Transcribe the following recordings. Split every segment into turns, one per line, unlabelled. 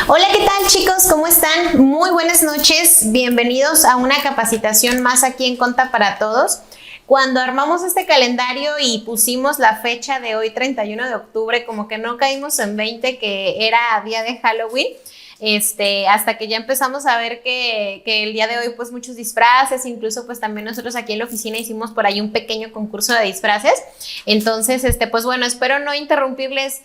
Hola, ¿qué tal chicos? ¿Cómo están? Muy buenas noches, bienvenidos a una capacitación más aquí en Conta para Todos. Cuando armamos este calendario y pusimos la fecha de hoy, 31 de octubre, como que no caímos en 20 que era día de Halloween. Hasta que ya empezamos a ver que el día de hoy pues muchos disfraces, incluso pues también nosotros aquí en la oficina hicimos por ahí un pequeño concurso de disfraces. Entonces, pues bueno, espero no interrumpirles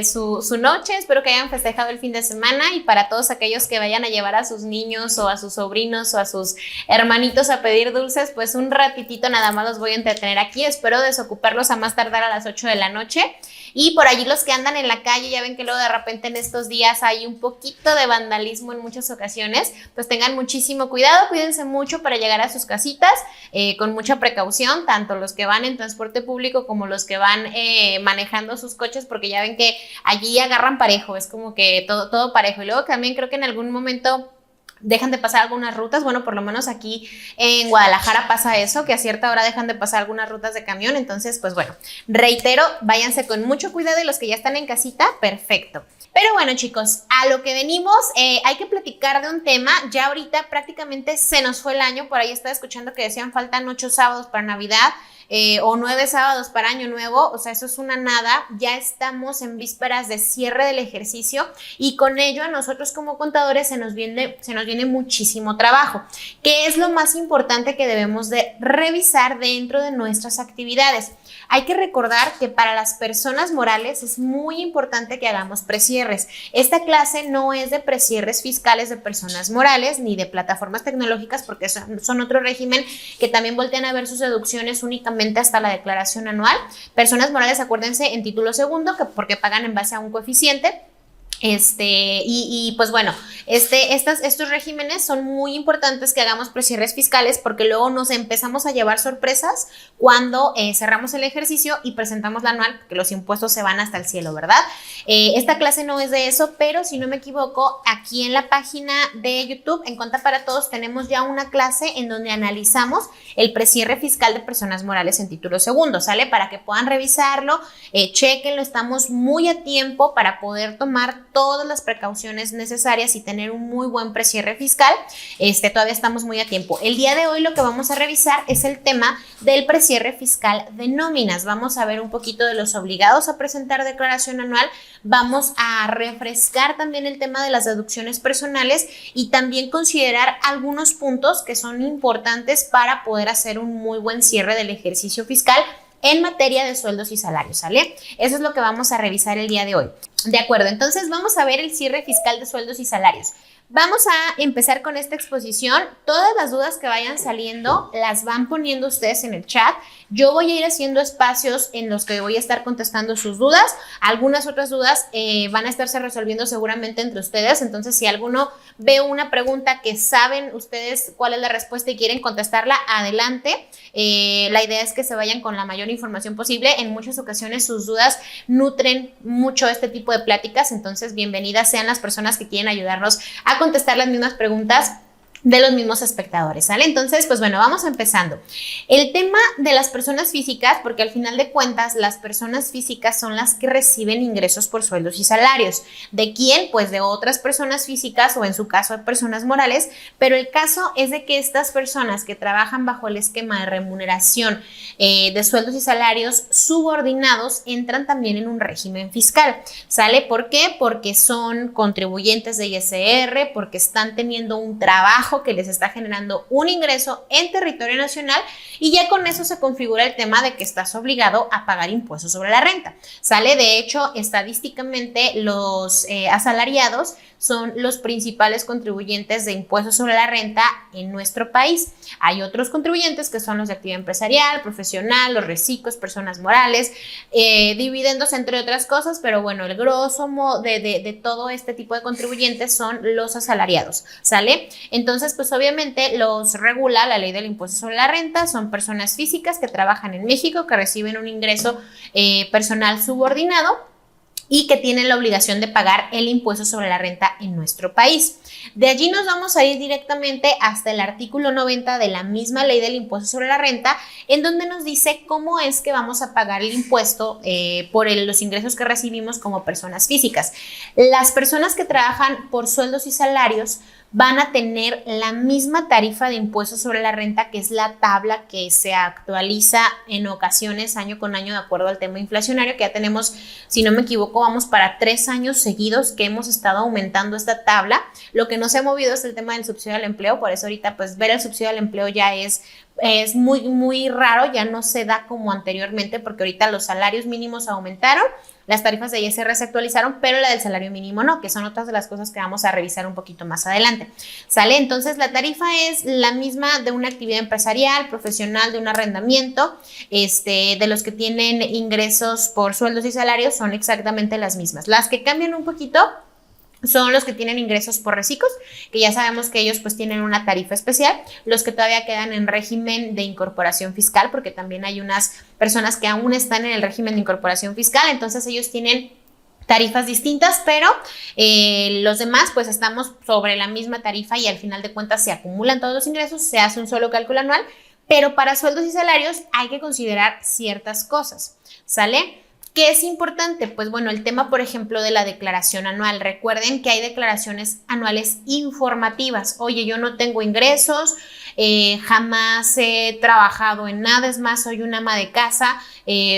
su noche, espero que hayan festejado el fin de semana, y para todos aquellos que vayan a llevar a sus niños o a sus sobrinos o a sus hermanitos a pedir dulces, pues un ratitito nada más los voy a entretener aquí, espero desocuparlos a más tardar a las 8 de la noche. Y por allí los que andan en la calle, ya ven que luego de repente en estos días hay un poquito de vandalismo en muchas ocasiones, pues tengan muchísimo cuidado, cuídense mucho para llegar a sus casitas con mucha precaución, tanto los que van en transporte público como los que van manejando sus coches, porque ya ven que allí agarran parejo, es como que todo parejo. Y luego también creo que en algún momento dejan de pasar algunas rutas, bueno, por lo menos aquí en Guadalajara pasa eso, que a cierta hora dejan de pasar algunas rutas de camión. Entonces, pues bueno, reitero, váyanse con mucho cuidado, y los que ya están en casita, perfecto. Pero bueno chicos, a lo que venimos, hay que platicar de un tema. Ya ahorita prácticamente se nos fue el año, por ahí estaba escuchando que decían faltan 8 sábados para Navidad. O 9 sábados para Año Nuevo, o sea, eso es una nada. Ya estamos en vísperas de cierre del ejercicio, y con ello a nosotros como contadores se nos viene muchísimo trabajo. ¿Qué es lo más importante que debemos de revisar dentro de nuestras actividades? Hay que recordar que para las personas morales es muy importante que hagamos precierres. Esta clase no es de precierres fiscales de personas morales ni de plataformas tecnológicas, porque son otro régimen que también voltean a ver sus deducciones únicamente hasta la declaración anual. Personas morales, acuérdense, en título segundo, porque pagan en base a un coeficiente. Pues bueno, estos regímenes son muy importantes que hagamos precierres fiscales, porque luego nos empezamos a llevar sorpresas cuando cerramos el ejercicio y presentamos la anual, porque los impuestos se van hasta el cielo, ¿verdad? Esta clase no es de eso, pero si no me equivoco, aquí en la página de YouTube, en Conta para Todos, tenemos ya una clase en donde analizamos el precierre fiscal de personas morales en título segundo, ¿sale? Para que puedan revisarlo, chequenlo, estamos muy a tiempo para poder tomar todas las precauciones necesarias y tener un muy buen precierre fiscal. Todavía estamos muy a tiempo. El día de hoy lo que vamos a revisar es el tema del precierre fiscal de nóminas. Vamos a ver un poquito de los obligados a presentar declaración anual. Vamos a refrescar también el tema de las deducciones personales y también considerar algunos puntos que son importantes para poder hacer un muy buen cierre del ejercicio fiscal en materia de sueldos y salarios, ¿sale? Eso es lo que vamos a revisar el día de hoy. De acuerdo, entonces vamos a ver el cierre fiscal de sueldos y salarios. Vamos a empezar con esta exposición. Todas las dudas que vayan saliendo las van poniendo ustedes en el chat. Yo voy a ir haciendo espacios en los que voy a estar contestando sus dudas. Algunas otras dudas van a estarse resolviendo seguramente entre ustedes. Entonces, si alguno ve una pregunta que saben ustedes cuál es la respuesta y quieren contestarla, adelante. La idea es que se vayan con la mayor información posible. En muchas ocasiones sus dudas nutren mucho este tipo de pláticas. Entonces, bienvenidas sean las personas que quieren ayudarnos a contestar las mismas preguntas de los mismos espectadores, ¿sale? Entonces, pues bueno, vamos empezando. El tema de las personas físicas, porque al final de cuentas las personas físicas son las que reciben ingresos por sueldos y salarios. ¿De quién? Pues de otras personas físicas, o en su caso de personas morales, pero el caso es de que estas personas que trabajan bajo el esquema de remuneración de sueldos y salarios subordinados entran también en un régimen fiscal, ¿sale? ¿Por qué? Porque son contribuyentes de ISR, porque están teniendo un trabajo que les está generando un ingreso en territorio nacional, y ya con eso se configura el tema de que estás obligado a pagar impuestos sobre la renta, ¿sale? De hecho, estadísticamente los asalariados son los principales contribuyentes de impuestos sobre la renta en nuestro país. Hay otros contribuyentes que son los de actividad empresarial, profesional, los reciclos, personas morales, dividendos, entre otras cosas, pero bueno, el grosso de todo este tipo de contribuyentes son los asalariados, ¿sale? Entonces, pues obviamente los regula la ley del impuesto sobre la renta. Son personas físicas que trabajan en México, que reciben un ingreso personal subordinado y que tienen la obligación de pagar el impuesto sobre la renta en nuestro país. De allí nos vamos a ir directamente hasta el artículo 90 de la misma ley del impuesto sobre la renta, en donde nos dice cómo es que vamos a pagar el impuesto por los ingresos que recibimos como personas físicas. Las personas que trabajan por sueldos y salarios van a tener la misma tarifa de impuesto sobre la renta, que es la tabla que se actualiza en ocasiones año con año de acuerdo al tema inflacionario, que ya tenemos, si no me equivoco, vamos para 3 años seguidos que hemos estado aumentando esta tabla. Lo que no se ha movido es el tema del subsidio al empleo, por eso ahorita pues ver el subsidio al empleo ya es muy, muy raro, ya no se da como anteriormente, porque ahorita los salarios mínimos aumentaron, las tarifas de ISR se actualizaron, pero la del salario mínimo no, que son otras de las cosas que vamos a revisar un poquito más adelante. ¿Sale? Entonces la tarifa es la misma de una actividad empresarial, profesional, de un arrendamiento, de los que tienen ingresos por sueldos y salarios son exactamente las mismas. Las que cambian un poquito son los que tienen ingresos por reciclos, que ya sabemos que ellos pues tienen una tarifa especial, los que todavía quedan en régimen de incorporación fiscal, porque también hay unas personas que aún están en el régimen de incorporación fiscal, entonces ellos tienen tarifas distintas, pero los demás pues estamos sobre la misma tarifa y al final de cuentas se acumulan todos los ingresos, se hace un solo cálculo anual, pero para sueldos y salarios hay que considerar ciertas cosas, ¿sale? ¿Qué es importante? Pues bueno, el tema, por ejemplo, de la declaración anual. Recuerden que hay declaraciones anuales informativas. Oye, yo no tengo ingresos, jamás he trabajado en nada, es más, soy una ama de casa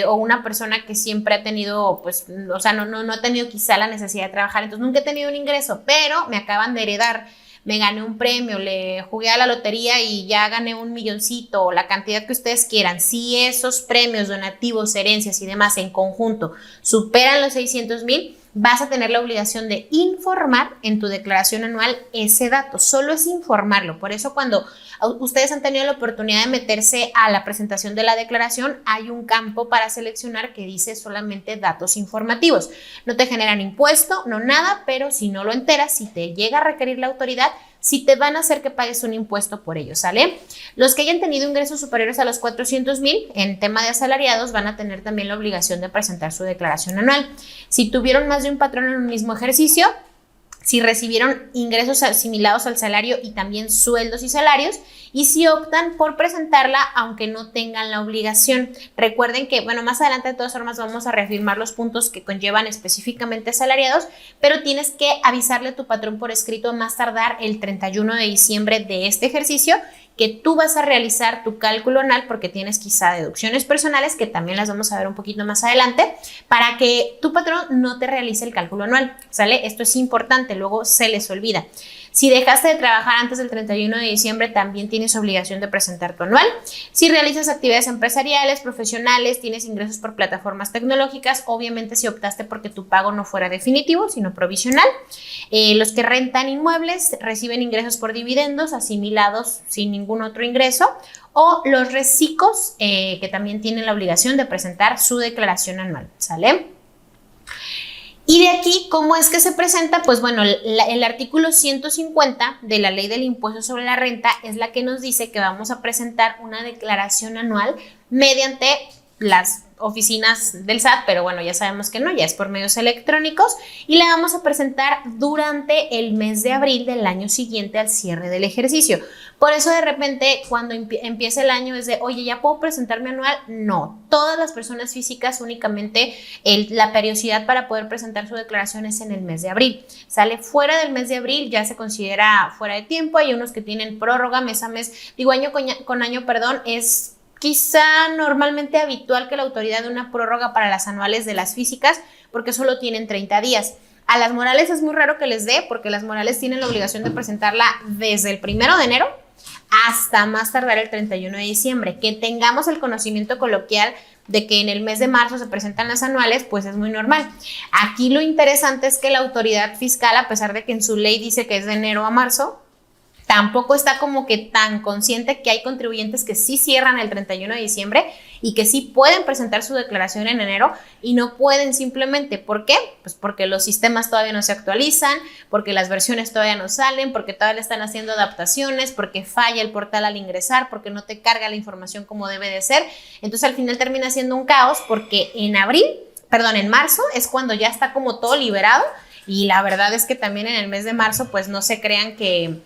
o una persona que siempre ha tenido, pues, o sea, no ha tenido quizá la necesidad de trabajar, entonces nunca he tenido un ingreso, pero me acaban de heredar. Me gané un premio, le jugué a la lotería y ya gané un milloncito o la cantidad que ustedes quieran. Si esos premios, donativos, herencias y demás en conjunto superan los 600,000, vas a tener la obligación de informar en tu declaración anual ese dato. Solo es informarlo. Por eso cuando ustedes han tenido la oportunidad de meterse a la presentación de la declaración, hay un campo para seleccionar que dice solamente datos informativos. No te generan impuesto, no nada, pero si no lo enteras, si te llega a requerir la autoridad, si te van a hacer que pagues un impuesto por ello, ¿sale? Los que hayan tenido ingresos superiores a los 400,000 en tema de asalariados van a tener también la obligación de presentar su declaración anual. Si tuvieron más de un patrón en un mismo ejercicio, si recibieron ingresos asimilados al salario y también sueldos y salarios, y si optan por presentarla aunque no tengan la obligación. Recuerden que, bueno, más adelante de todas formas vamos a reafirmar los puntos que conllevan específicamente asalariados, pero tienes que avisarle a tu patrón por escrito más tardar el 31 de diciembre de este ejercicio que tú vas a realizar tu cálculo anual, porque tienes quizá deducciones personales, que también las vamos a ver un poquito más adelante, para que tu patrón no te realice el cálculo anual, ¿sale? Esto es importante, luego se les olvida. Si dejaste de trabajar antes del 31 de diciembre, también tienes obligación de presentar tu anual. Si realizas actividades empresariales, profesionales, tienes ingresos por plataformas tecnológicas, obviamente si optaste porque tu pago no fuera definitivo, sino provisional. Los que rentan inmuebles reciben ingresos por dividendos asimilados sin ningún otro ingreso, o los recicos que también tienen la obligación de presentar su declaración anual, ¿sale? Y de aquí, ¿cómo es que se presenta? Pues bueno, el artículo 150 de la Ley del Impuesto sobre la Renta es la que nos dice que vamos a presentar una declaración anual mediante las oficinas del SAT, pero bueno, ya sabemos que no, ya es por medios electrónicos, y la vamos a presentar durante el mes de abril del año siguiente al cierre del ejercicio. Por eso de repente cuando empieza el año es de, oye, ¿ya puedo presentar mi anual? No, todas las personas físicas únicamente la periodicidad para poder presentar su declaración es en el mes de abril. Sale fuera del mes de abril, ya se considera fuera de tiempo. Hay unos que tienen prórroga mes a mes, digo año con año, perdón, es quizá normalmente habitual que la autoridad dé una prórroga para las anuales de las físicas porque solo tienen 30 días. A las morales es muy raro que les dé porque las morales tienen la obligación de presentarla desde el 1 de enero hasta más tardar el 31 de diciembre. Que tengamos el conocimiento coloquial de que en el mes de marzo se presentan las anuales, pues es muy normal. Aquí lo interesante es que la autoridad fiscal, a pesar de que en su ley dice que es de enero a marzo, tampoco está como que tan consciente que hay contribuyentes que sí cierran el 31 de diciembre y que sí pueden presentar su declaración en enero y no pueden simplemente. ¿Por qué? Pues porque los sistemas todavía no se actualizan, porque las versiones todavía no salen, porque todavía le están haciendo adaptaciones, porque falla el portal al ingresar, porque no te carga la información como debe de ser. Entonces al final termina siendo un caos porque en marzo es cuando ya está como todo liberado y la verdad es que también en el mes de marzo pues no se crean que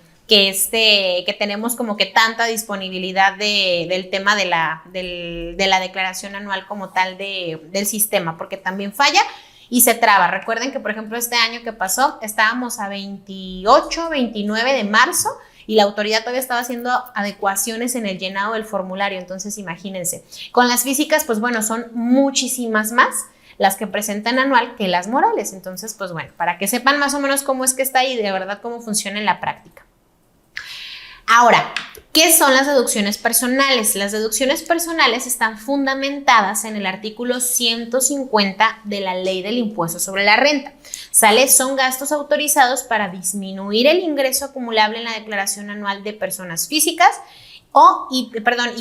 tenemos como que tanta disponibilidad del tema de la declaración anual como tal del sistema, porque también falla y se traba. Recuerden que, por ejemplo, este año que pasó, estábamos a 28, 29 de marzo y la autoridad todavía estaba haciendo adecuaciones en el llenado del formulario, entonces imagínense. Con las físicas, pues bueno, son muchísimas más las que presentan anual que las morales, entonces, pues bueno, para que sepan más o menos cómo es que está y de verdad cómo funciona en la práctica. Ahora, ¿qué son las deducciones personales? Las deducciones personales están fundamentadas en el artículo 150 de la Ley del Impuesto sobre la Renta. ¿Sale? Son gastos autorizados para disminuir el ingreso acumulable en la declaración anual de personas físicas y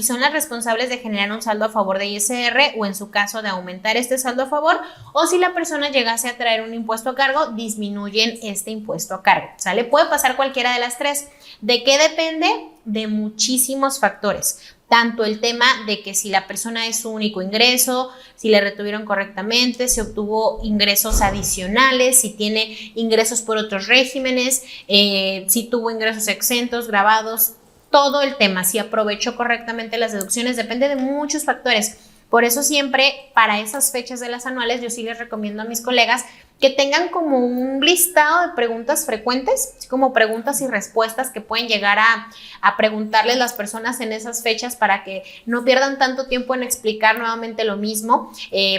son las responsables de generar un saldo a favor de ISR o en su caso de aumentar este saldo a favor, o si la persona llegase a traer un impuesto a cargo, disminuyen este impuesto a cargo, ¿sale? Puede pasar cualquiera de las tres. ¿De qué depende? De muchísimos factores. Tanto el tema de que si la persona es su único ingreso, si le retuvieron correctamente, si obtuvo ingresos adicionales, si tiene ingresos por otros regímenes, si tuvo ingresos exentos, grabados, todo el tema, si aprovechó correctamente las deducciones, depende de muchos factores. Por eso siempre para esas fechas de las anuales yo sí les recomiendo a mis colegas que tengan como un listado de preguntas frecuentes, así como preguntas y respuestas que pueden llegar a preguntarles las personas en esas fechas para que no pierdan tanto tiempo en explicar nuevamente lo mismo,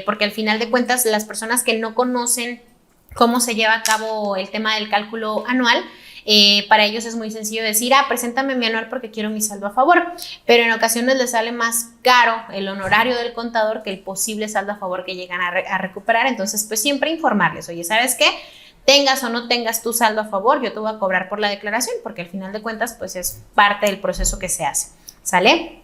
porque al final de cuentas las personas que no conocen cómo se lleva a cabo el tema del cálculo anual, para ellos es muy sencillo decir, preséntame mi anual porque quiero mi saldo a favor, pero en ocasiones les sale más caro el honorario del contador que el posible saldo a favor que llegan a recuperar. Entonces pues siempre informarles, oye, ¿sabes qué? Tengas o no tengas tu saldo a favor, yo te voy a cobrar por la declaración porque al final de cuentas pues es parte del proceso que se hace, ¿sale?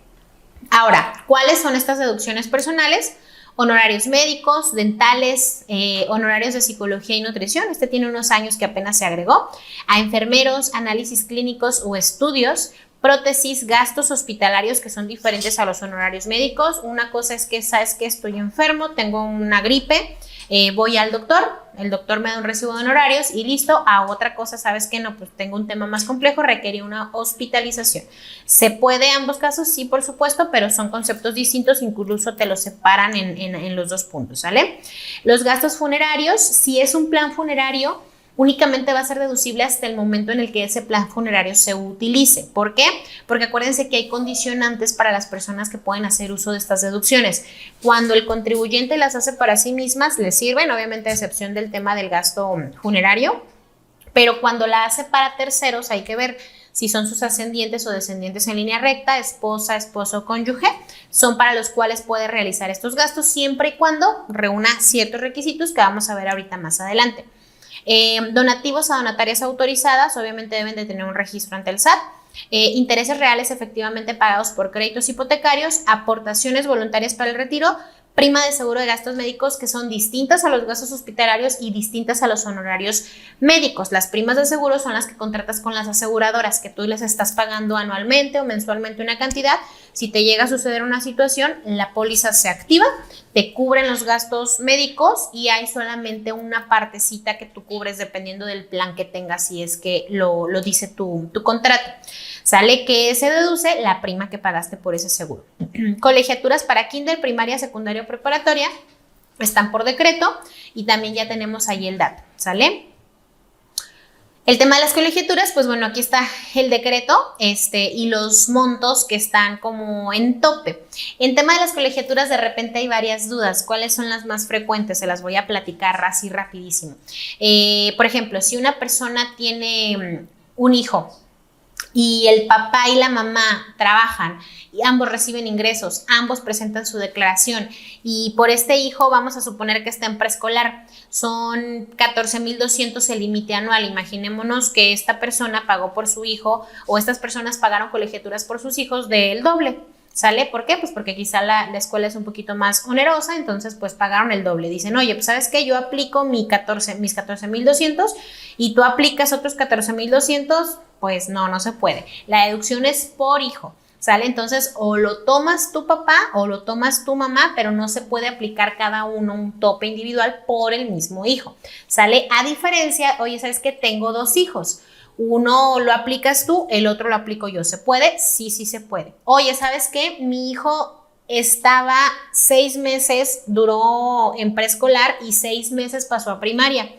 Ahora, ¿cuáles son estas deducciones personales? Honorarios médicos, dentales, honorarios de psicología y nutrición, este tiene unos años que apenas se agregó, a enfermeros, análisis clínicos o estudios, prótesis, gastos hospitalarios que son diferentes a los honorarios médicos. Una cosa es que sabes que estoy enfermo, tengo una gripe, voy al doctor, el doctor me da un recibo de honorarios y listo. A otra cosa, sabes que no, pues tengo un tema más complejo, requiere una hospitalización. ¿Se puede ambos casos? Sí, por supuesto, pero son conceptos distintos, incluso te los separan en los dos puntos, ¿sale? Los gastos funerarios, si es un plan funerario, únicamente va a ser deducible hasta el momento en el que ese plan funerario se utilice. ¿Por qué? Porque acuérdense que hay condicionantes para las personas que pueden hacer uso de estas deducciones. Cuando el contribuyente las hace para sí mismas, les sirven, obviamente a excepción del tema del gasto funerario, pero cuando la hace para terceros hay que ver si son sus ascendientes o descendientes en línea recta, esposa, esposo, cónyuge, son para los cuales puede realizar estos gastos siempre y cuando reúna ciertos requisitos que vamos a ver ahorita más adelante. Donativos a donatarias autorizadas, obviamente deben de tener un registro ante el SAT. Intereses reales efectivamente pagados por créditos hipotecarios, aportaciones voluntarias para el retiro, prima de seguro de gastos médicos que son distintas a los gastos hospitalarios y distintas a los honorarios médicos. Las primas de seguro son las que contratas con las aseguradoras, que tú les estás pagando anualmente o mensualmente una cantidad. Si te llega a suceder una situación, la póliza se activa, te cubren los gastos médicos y hay solamente una partecita que tú cubres dependiendo del plan que tengas, si es que lo dice tu contrato. Sale que se deduce la prima que pagaste por ese seguro. Colegiaturas para kinder, primaria, secundaria o preparatoria están por decreto y también ya tenemos ahí el dato, ¿sale? El tema de las colegiaturas, pues bueno, aquí está el decreto y los montos que están como en tope. En tema de las colegiaturas de repente hay varias dudas. ¿Cuáles son las más frecuentes? Se las voy a platicar así rapidísimo. Por ejemplo, si una persona tiene un hijo y el papá y la mamá trabajan y ambos reciben ingresos, ambos presentan su declaración y por este hijo vamos a suponer que está en preescolar, son 14,200 el límite anual. Imaginémonos que esta persona pagó por su hijo o estas personas pagaron colegiaturas por sus hijos del doble. ¿Sale? ¿Por qué? Pues porque quizá la escuela es un poquito más onerosa, entonces pues pagaron el doble. Dicen, oye, pues ¿sabes qué? Yo aplico mis 14,200 y tú aplicas otros 14,200, pues no se puede. La deducción es por hijo. ¿sale? Entonces, o lo tomas tu papá o lo tomas tu mamá, pero no se puede aplicar cada uno un tope individual por el mismo hijo, ¿sale? A diferencia, oye, ¿sabes qué? Tengo 2 hijos. Uno lo aplicas tú, el otro lo aplico yo. ¿Se puede? Sí, sí se puede. Oye, ¿sabes qué? Mi hijo estaba 6 meses, duró en preescolar y 6 meses pasó a primaria.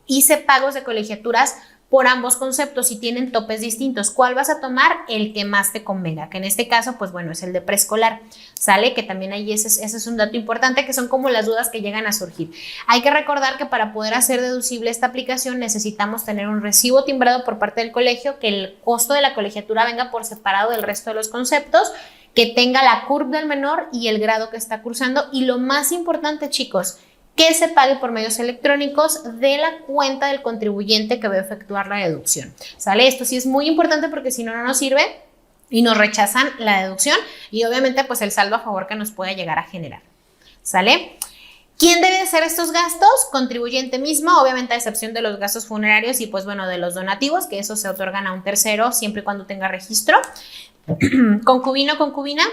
Hice pagos de colegiaturas por ambos conceptos y tienen topes distintos. ¿Cuál vas a tomar? El que más te convenga, que en este caso, pues bueno, es el de preescolar, ¿sale? Que también ahí ese es un dato importante, que son como las dudas que llegan a surgir. Hay que recordar que para poder hacer deducible esta aplicación necesitamos tener un recibo timbrado por parte del colegio, que el costo de la colegiatura venga por separado del resto de los conceptos, que tenga la curva del menor y el grado que está cursando, y lo más importante, chicos, que se pague por medios electrónicos de la cuenta del contribuyente que va a efectuar la deducción, ¿sale? Esto sí es muy importante porque si no, no nos sirve y nos rechazan la deducción y obviamente pues el saldo a favor que nos pueda llegar a generar, ¿sale? ¿Quién debe hacer estos gastos? Contribuyente mismo, obviamente a excepción de los gastos funerarios y pues bueno, de los donativos, que esos se otorgan a un tercero siempre y cuando tenga registro. Concubino, concubina,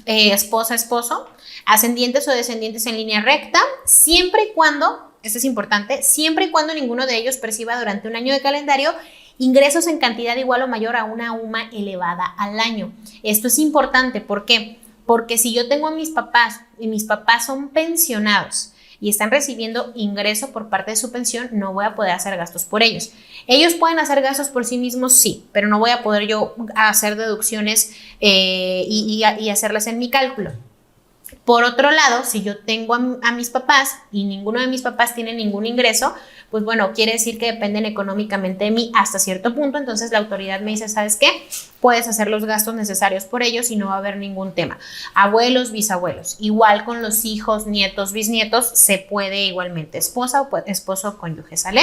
esposa, esposo, ascendientes o descendientes en línea recta, siempre y cuando, esto es importante, siempre y cuando ninguno de ellos perciba durante un año de calendario ingresos en cantidad igual o mayor a una UMA elevada al año. Esto es importante, ¿por qué? Porque si yo tengo a mis papás y mis papás son pensionados y están recibiendo ingreso por parte de su pensión, no voy a poder hacer gastos por ellos. Ellos pueden hacer gastos por sí mismos, sí, pero no voy a poder yo hacer deducciones y hacerlas en mi cálculo. Por otro lado, si yo tengo a mis papás y ninguno de mis papás tiene ningún ingreso, pues bueno, quiere decir que dependen económicamente de mí hasta cierto punto, entonces la autoridad me dice, ¿sabes qué? Puedes hacer los gastos necesarios por ellos y no va a haber ningún tema. Abuelos, bisabuelos, igual con los hijos, nietos, bisnietos, se puede igualmente, esposa o esposo o cónyuge, ¿sale?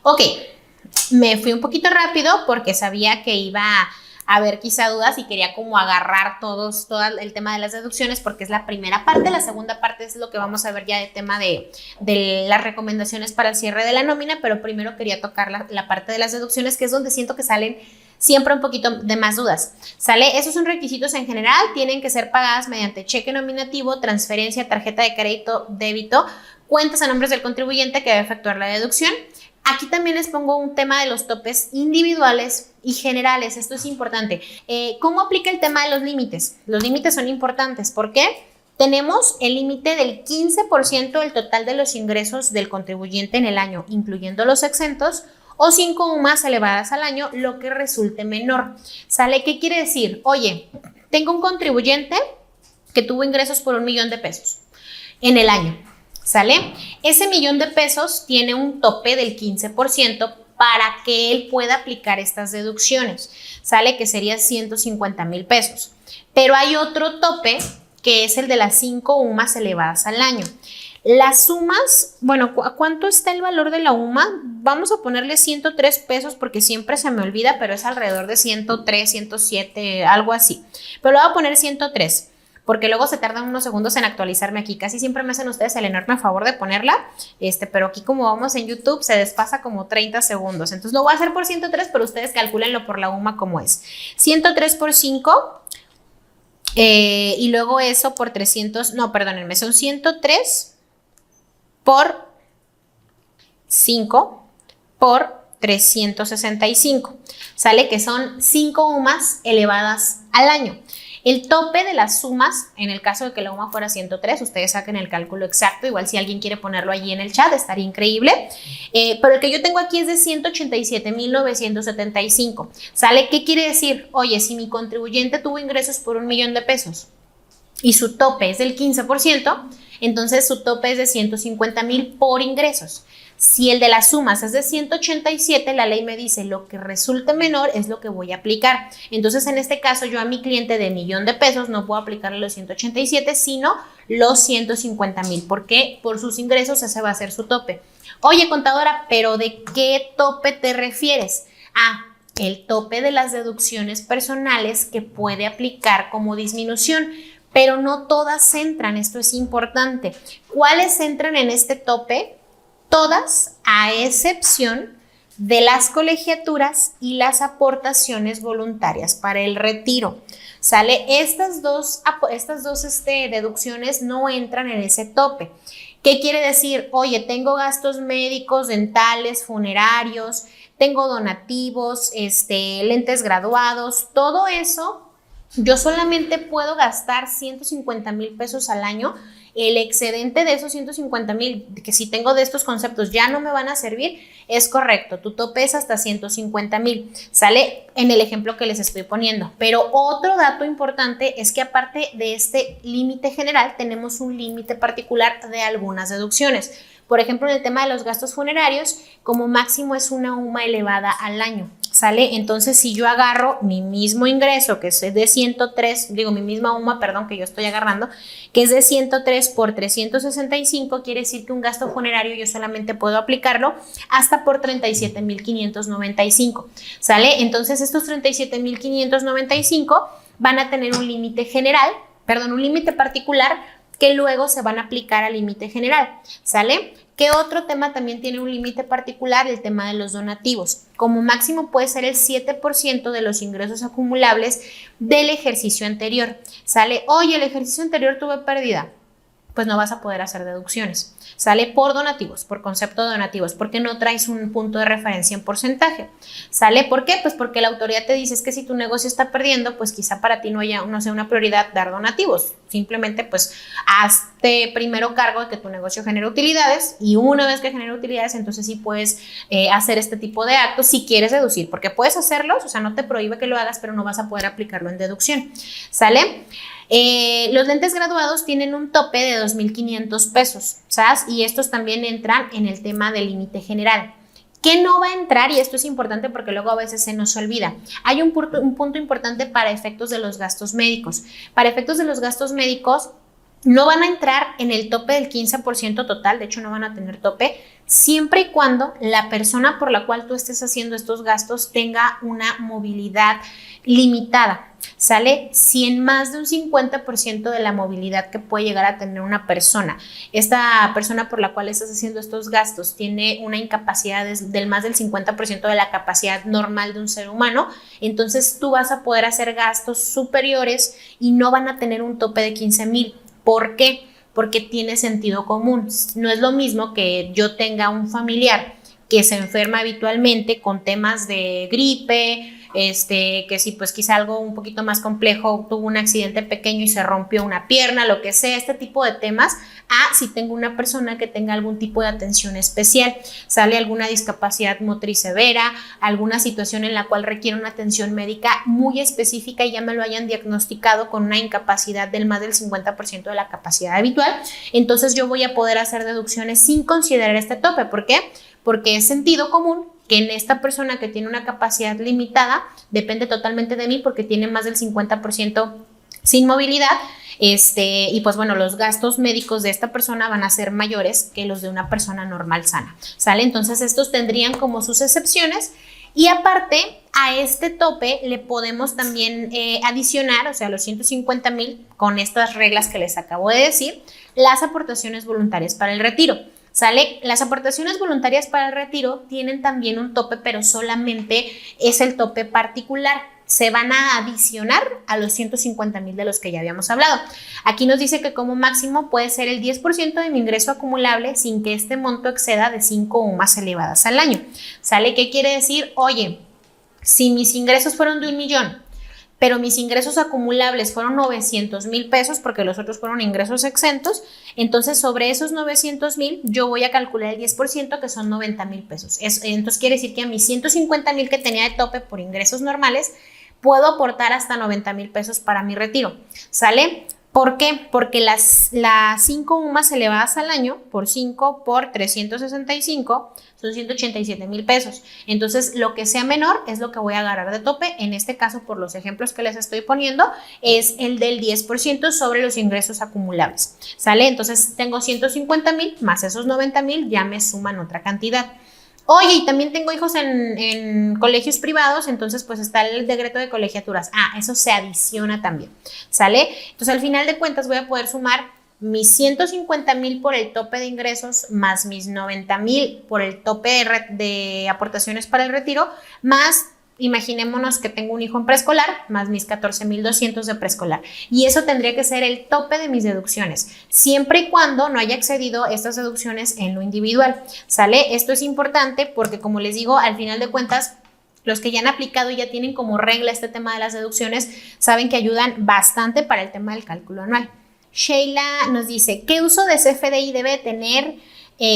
Ok, me fui un poquito rápido porque sabía que iba a ver quizá dudas y quería como agarrar todo el tema de las deducciones porque es la primera parte. La segunda parte es lo que vamos a ver ya de tema de las recomendaciones para el cierre de la nómina, pero primero quería tocar la parte de las deducciones, que es donde siento que salen siempre un poquito de más dudas, ¿sale? Esos son requisitos en general, tienen que ser pagadas mediante cheque nominativo, transferencia, tarjeta de crédito, débito, cuentas a nombres del contribuyente que debe efectuar la deducción. Aquí también les pongo un tema de los topes individuales y generales. Esto es importante. ¿Cómo aplica el tema de los límites? Los límites son importantes. ¿Por qué? Tenemos el límite del 15% del total de los ingresos del contribuyente en el año, incluyendo los exentos, o 5 UMAs elevadas al año, lo que resulte menor. ¿Sale? ¿Qué quiere decir? Oye, tengo un contribuyente que tuvo ingresos por 1 millón de pesos en el año. ¿Sale? Ese millón de pesos tiene un tope del 15% para que él pueda aplicar estas deducciones, ¿sale? Que sería 150,000 pesos. Pero hay otro tope que es el de las 5 UMAs elevadas al año. Las UMAs, bueno, ¿cuánto está el valor de la UMA? Vamos a ponerle 103 pesos porque siempre se me olvida, pero es alrededor de 103, 107, algo así. Pero le voy a poner 103. Porque luego se tardan unos segundos en actualizarme aquí. Casi siempre me hacen ustedes el enorme favor de ponerla, pero aquí como vamos en YouTube se despasa como 30 segundos. Entonces lo voy a hacer por 103, pero ustedes calcúlenlo por la UMA como es. 103 por 5 y luego eso por 300, no, perdónenme, son 103 por 5 por 365. Sale que son 5 UMAs elevadas al año. El tope de las sumas, en el caso de que la UMA fuera 103, ustedes saquen el cálculo exacto, igual si alguien quiere ponerlo allí en el chat, estaría increíble, pero el que yo tengo aquí es de 187,975. ¿Sale? ¿Qué quiere decir? Oye, si mi contribuyente tuvo ingresos por 1 millón de pesos y su tope es del 15%, entonces su tope es de 150,000 por ingresos. Si el de las sumas es de 187, la ley me dice lo que resulte menor es lo que voy a aplicar. Entonces, en este caso, yo a mi cliente de 1 millón de pesos no puedo aplicarle los 187, sino los 150,000. ¿Por qué? Por sus ingresos ese va a ser su tope. Oye, contadora, ¿pero de qué tope te refieres? El tope de las deducciones personales que puede aplicar como disminución. Pero no todas entran, esto es importante. ¿Cuáles entran en este tope? Todas, a excepción de las colegiaturas y las aportaciones voluntarias para el retiro. ¿Sale? Estas dos deducciones no entran en ese tope. ¿Qué quiere decir? Oye, tengo gastos médicos, dentales, funerarios, tengo donativos, lentes graduados, todo eso. Yo solamente puedo gastar 150,000 pesos al año. El excedente de esos 150,000, que si tengo de estos conceptos ya no me van a servir, es correcto. Tu tope es hasta 150,000. Sale en el ejemplo que les estoy poniendo. Pero otro dato importante es que aparte de este límite general, tenemos un límite particular de algunas deducciones. Por ejemplo, en el tema de los gastos funerarios, como máximo es una UMA elevada al año. ¿Sale? Entonces, si yo agarro mi mismo ingreso, que es de 103, mi misma UMA, perdón, que yo estoy agarrando, que es de 103 por 365, quiere decir que un gasto funerario yo solamente puedo aplicarlo hasta por 37,595. ¿Sale? Entonces, estos 37,595 van a tener un límite un límite particular que luego se van a aplicar al límite general. ¿Sale? ¿Qué otro tema también tiene un límite particular? El tema de los donativos. Como máximo puede ser el 7% de los ingresos acumulables del ejercicio anterior. ¿Sale? Oye, el ejercicio anterior tuve pérdida. Pues no vas a poder hacer deducciones. Sale por donativos, por concepto de donativos, porque no traes un punto de referencia en porcentaje. ¿Sale? ¿Por qué? Pues porque la autoridad te dice es que si tu negocio está perdiendo, pues quizá para ti no sea una prioridad dar donativos. Simplemente pues hazte primero cargo de que tu negocio genere utilidades y una vez que genere utilidades, entonces sí puedes hacer este tipo de actos si quieres deducir, porque puedes hacerlos, o sea, no te prohíbe que lo hagas, pero no vas a poder aplicarlo en deducción. ¿Sale? Los lentes graduados tienen un tope de 2,500 pesos, ¿sabes? Y estos también entran en el tema del límite general. ¿Qué no va a entrar? Y esto es importante porque luego a veces se nos olvida. Hay un punto importante para efectos de los gastos médicos. Para efectos de los gastos médicos, no van a entrar en el tope del 15% total, de hecho no van a tener tope, siempre y cuando la persona por la cual tú estés haciendo estos gastos tenga una movilidad limitada. ¿Sale? Si en más de un 50% de la movilidad que puede llegar a tener una persona, esta persona por la cual estás haciendo estos gastos tiene una incapacidad del más del 50% de la capacidad normal de un ser humano, entonces tú vas a poder hacer gastos superiores y no van a tener un tope de 15,000. ¿Por qué? Porque tiene sentido común. No es lo mismo que yo tenga un familiar que se enferma habitualmente con temas de gripe, que sí, pues quizá algo un poquito más complejo, tuvo un accidente pequeño y se rompió una pierna, lo que sea, este tipo de temas, si tengo una persona que tenga algún tipo de atención especial, sale alguna discapacidad motriz severa, alguna situación en la cual requiere una atención médica muy específica y ya me lo hayan diagnosticado con una incapacidad del más del 50% de la capacidad habitual, entonces yo voy a poder hacer deducciones sin considerar este tope. ¿Por qué? Porque es sentido común que en esta persona que tiene una capacidad limitada, depende totalmente de mí porque tiene más del 50% sin movilidad, y pues bueno, los gastos médicos de esta persona van a ser mayores que los de una persona normal sana, ¿sale? Entonces estos tendrían como sus excepciones y aparte a este tope le podemos también adicionar, o sea, los 150,000 con estas reglas que les acabo de decir, las aportaciones voluntarias para el retiro. ¿Sale? Las aportaciones voluntarias para el retiro tienen también un tope, pero solamente es el tope particular. Se van a adicionar a los 150,000 de los que ya habíamos hablado. Aquí nos dice que como máximo puede ser el 10% de mi ingreso acumulable sin que este monto exceda de 5 o más elevadas al año. ¿Sale? ¿Qué quiere decir? Oye, si mis ingresos fueron de 1,000,000, pero mis ingresos acumulables fueron 900,000 pesos porque los otros fueron ingresos exentos, entonces sobre esos 900,000 yo voy a calcular el 10% que son 90,000 pesos. Entonces quiere decir que a mis 150,000 que tenía de tope por ingresos normales, puedo aportar hasta 90,000 pesos para mi retiro. ¿Sale? ¿Por qué? Porque las 5 UMAS elevadas al año, por 5 por 365, son 187,000 pesos. Entonces, lo que sea menor es lo que voy a agarrar de tope. En este caso, por los ejemplos que les estoy poniendo, es el del 10% sobre los ingresos acumulables. ¿Sale? Entonces, tengo 150,000 más esos 90,000, ya me suman otra cantidad. Oye, y también tengo hijos en colegios privados, entonces pues está el decreto de colegiaturas. Eso se adiciona también, ¿sale? Entonces al final de cuentas voy a poder sumar mis 150,000 por el tope de ingresos, más mis 90,000 por el tope de aportaciones para el retiro, más, imaginémonos que tengo un hijo en preescolar, más mis 14,200 de preescolar. Y eso tendría que ser el tope de mis deducciones, siempre y cuando no haya excedido estas deducciones en lo individual, ¿sale? Esto es importante porque, como les digo, al final de cuentas, los que ya han aplicado y ya tienen como regla este tema de las deducciones, saben que ayudan bastante para el tema del cálculo anual. Sheila nos dice, ¿qué uso de CFDI debe tener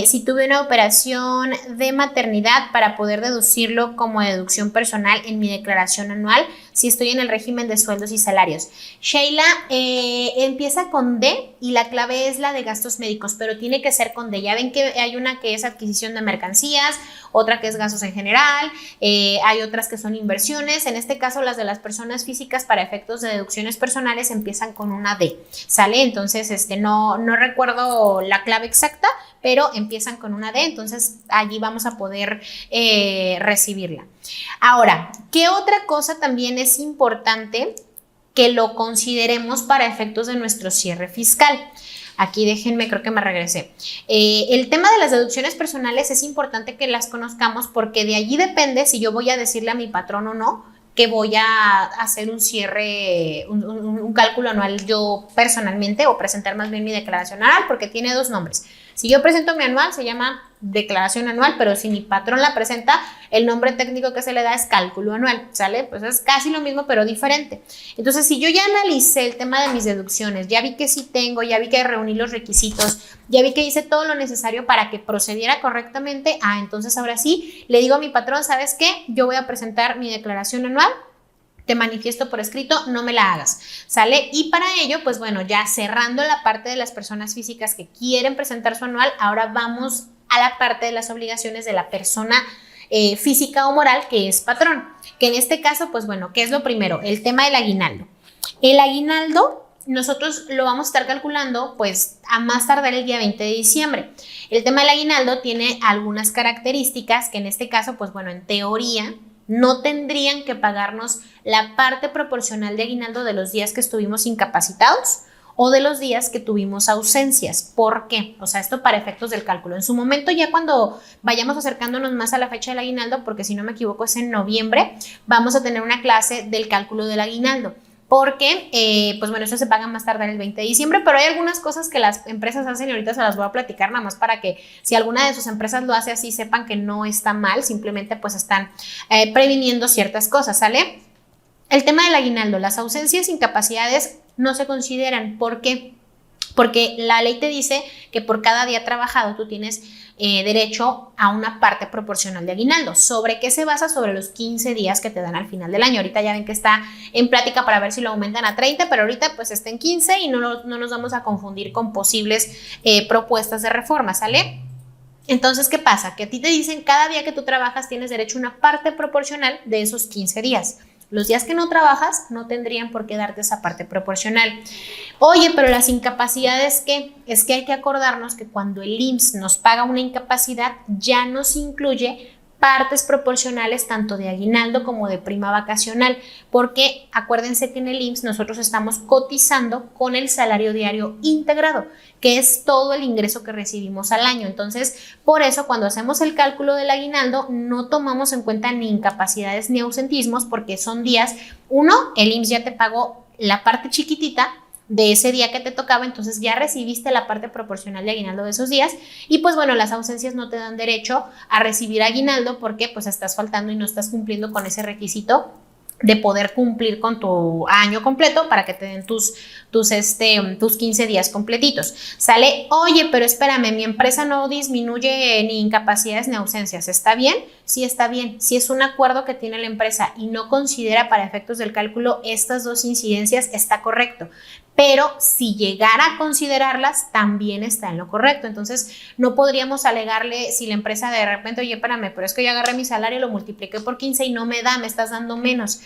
si tuve una operación de maternidad para poder deducirlo como deducción personal en mi declaración anual si estoy en el régimen de sueldos y salarios? Sheila, empieza con D y la clave es la de gastos médicos, pero tiene que ser con D. Ya ven que hay una que es adquisición de mercancías, otra que es gastos en general, hay otras que son inversiones. En este caso, las de las personas físicas para efectos de deducciones personales empiezan con una D, ¿sale? Entonces, no recuerdo la clave exacta, pero empiezan con una D, entonces allí vamos a poder recibirla. Ahora, ¿qué otra cosa también es importante que lo consideremos para efectos de nuestro cierre fiscal? Aquí déjenme, creo que me regresé. El tema de las deducciones personales es importante que las conozcamos porque de allí depende si yo voy a decirle a mi patrón o no que voy a hacer un cierre, un cálculo anual yo personalmente, o presentar más bien mi declaración anual, porque tiene dos nombres. Si yo presento mi anual, se llama declaración anual, pero si mi patrón la presenta, el nombre técnico que se le da es cálculo anual, ¿sale? Pues es casi lo mismo, pero diferente. Entonces, si yo ya analicé el tema de mis deducciones, ya vi que sí tengo, ya vi que reuní los requisitos, ya vi que hice todo lo necesario para que procediera correctamente, entonces ahora sí, le digo a mi patrón, ¿sabes qué? Yo voy a presentar mi declaración anual, te manifiesto por escrito, no me la hagas, ¿sale? Y para ello, pues bueno, ya cerrando la parte de las personas físicas que quieren presentar su anual, ahora vamos a la parte de las obligaciones de la persona física o moral que es patrón, que en este caso, pues bueno, ¿qué es lo primero? El tema del aguinaldo. El aguinaldo nosotros lo vamos a estar calculando pues a más tardar el día 20 de diciembre. El tema del aguinaldo tiene algunas características que en este caso, pues bueno, en teoría no tendrían que pagarnos la parte proporcional de aguinaldo de los días que estuvimos incapacitados o de los días que tuvimos ausencias. ¿Por qué? O sea, esto para efectos del cálculo. En su momento, ya cuando vayamos acercándonos más a la fecha del aguinaldo, porque si no me equivoco es en noviembre, vamos a tener una clase del cálculo del aguinaldo. Porque, pues bueno, eso se paga más tarde el 20 de diciembre, pero hay algunas cosas que las empresas hacen y ahorita se las voy a platicar nada más para que si alguna de sus empresas lo hace así, sepan que no está mal, simplemente pues están previniendo ciertas cosas, ¿sale? El tema del aguinaldo, las ausencias, incapacidades no se consideran. ¿Por qué? Porque la ley te dice que por cada día trabajado tú tienes derecho a una parte proporcional de aguinaldo. ¿Sobre qué se basa? Sobre los 15 días que te dan al final del año. Ahorita ya ven que está en plática para ver si lo aumentan a 30, pero ahorita pues está en 15 y no nos vamos a confundir con posibles propuestas de reforma, ¿sale? Entonces, ¿qué pasa? Que a ti te dicen cada día que tú trabajas tienes derecho a una parte proporcional de esos 15 días. Los días que no trabajas no tendrían por qué darte esa parte proporcional. Oye, pero las incapacidades, ¿qué? Es que hay que acordarnos que cuando el IMSS nos paga una incapacidad, ya nos incluye partes proporcionales tanto de aguinaldo como de prima vacacional, porque acuérdense que en el IMSS nosotros estamos cotizando con el salario diario integrado, que es todo el ingreso que recibimos al año. Entonces, por eso cuando hacemos el cálculo del aguinaldo no tomamos en cuenta ni incapacidades ni ausentismos, porque son días, el IMSS ya te pagó la parte chiquitita de ese día que te tocaba, entonces ya recibiste la parte proporcional de aguinaldo de esos días y pues bueno, las ausencias no te dan derecho a recibir aguinaldo porque pues estás faltando y no estás cumpliendo con ese requisito de poder cumplir con tu año completo para que te den tus 15 días completitos, ¿sale? Oye, pero espérame, mi empresa no disminuye ni incapacidades ni ausencias, ¿está bien? Sí, está bien. Si es un acuerdo que tiene la empresa y no considera para efectos del cálculo estas dos incidencias, está correcto. Pero si llegara a considerarlas, también está en lo correcto. Entonces, no podríamos alegarle si la empresa de repente, oye, espérame, pero es que yo agarré mi salario, lo multipliqué por 15 y no me da, me estás dando menos.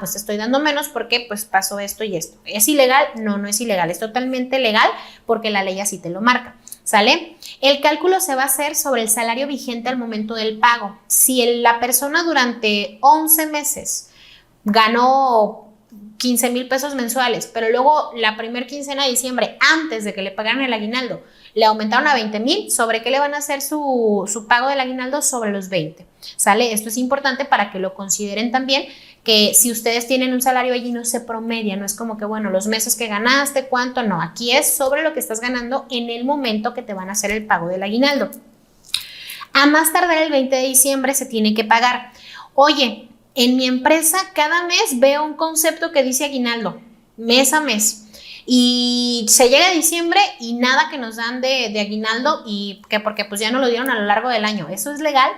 Pues te estoy dando menos porque pues pasó esto y esto. ¿Es ilegal? No, no es ilegal. Es totalmente legal porque la ley así te lo marca. ¿Sale? El cálculo se va a hacer sobre el salario vigente al momento del pago. Si la persona durante 11 meses ganó 15,000 pesos mensuales, pero luego la primer quincena de diciembre, antes de que le pagaran el aguinaldo, le aumentaron a 20,000, ¿sobre qué le van a hacer su pago del aguinaldo? Sobre los 20, ¿sale? Esto es importante para que lo consideren también, que si ustedes tienen un salario allí no se promedia, no es como que, bueno, los meses que ganaste, cuánto, no, aquí es sobre lo que estás ganando en el momento que te van a hacer el pago del aguinaldo. A más tardar el 20 de diciembre se tiene que pagar. Oye, en mi empresa cada mes veo un concepto que dice aguinaldo, mes a mes. Y se llega a diciembre y nada que nos dan de aguinaldo, y que porque pues ya no lo dieron a lo largo del año. ¿Eso es legal?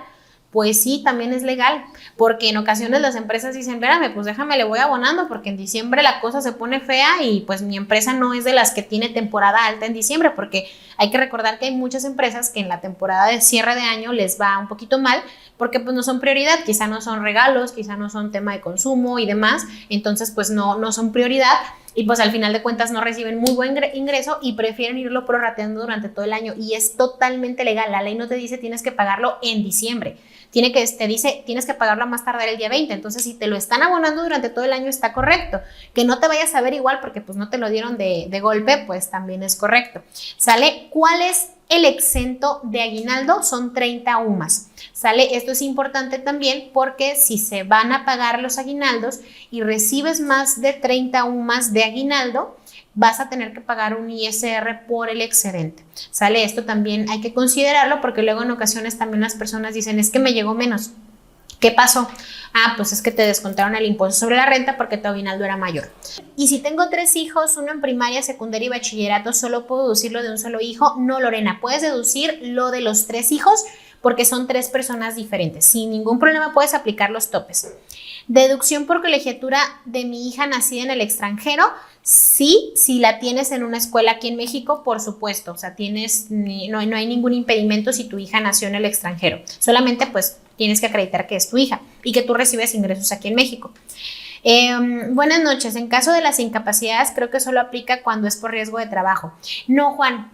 Pues sí, también es legal, porque en ocasiones las empresas dicen, espérame, pues déjame, le voy abonando, porque en diciembre la cosa se pone fea y pues mi empresa no es de las que tiene temporada alta en diciembre, porque hay que recordar que hay muchas empresas que en la temporada de cierre de año les va un poquito mal, porque pues no son prioridad, quizá no son regalos, quizá no son tema de consumo y demás, entonces pues no son prioridad. Y pues al final de cuentas no reciben muy buen ingreso y prefieren irlo prorrateando durante todo el año, y es totalmente legal. La ley no te dice tienes que pagarlo en diciembre, te dice tienes que pagarlo a más tardar el día 20, entonces si te lo están abonando durante todo el año está correcto. Que no te vayas a ver igual porque pues no te lo dieron de golpe, pues también es correcto, ¿sale? ¿Cuál es el exento de aguinaldo? Son 30 UMAS, ¿sale? Esto es importante también porque si se van a pagar los aguinaldos y recibes más de 30 UMAS de aguinaldo, vas a tener que pagar un ISR por el excedente, ¿sale? Esto también hay que considerarlo porque luego en ocasiones también las personas dicen, es que me llegó menos. ¿Qué pasó? Ah, pues es que te descontaron el impuesto sobre la renta porque tu aguinaldo era mayor. Y si tengo 3 hijos, uno en primaria, secundaria y bachillerato, ¿solo puedo deducirlo de un solo hijo? No, Lorena, puedes deducir lo de los 3 hijos porque son 3 personas diferentes. Sin ningún problema puedes aplicar los topes. Deducción por colegiatura de mi hija nacida en el extranjero. Sí, si la tienes en una escuela aquí en México, por supuesto, o sea, no hay ningún impedimento si tu hija nació en el extranjero, solamente pues tienes que acreditar que es tu hija y que tú recibes ingresos aquí en México. Buenas noches, en caso de las incapacidades creo que solo aplica cuando es por riesgo de trabajo. No, Juan,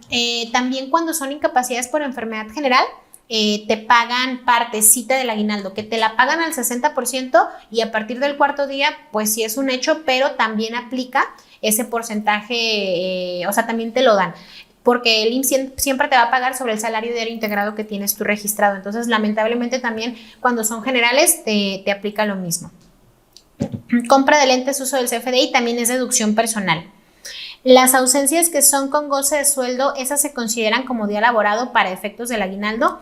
también cuando son incapacidades por enfermedad general, te pagan partecita del aguinaldo, que te la pagan al 60% y a partir del 4.º día, pues sí es un hecho, pero también aplica ese porcentaje, o sea, también te lo dan, porque el IMSS siempre te va a pagar sobre el salario diario integrado que tienes tú registrado. Entonces, lamentablemente también cuando son generales te aplica lo mismo. Compra de lentes, uso del CFDI, también es deducción personal. Las ausencias que son con goce de sueldo, esas se consideran como día laborado para efectos del aguinaldo.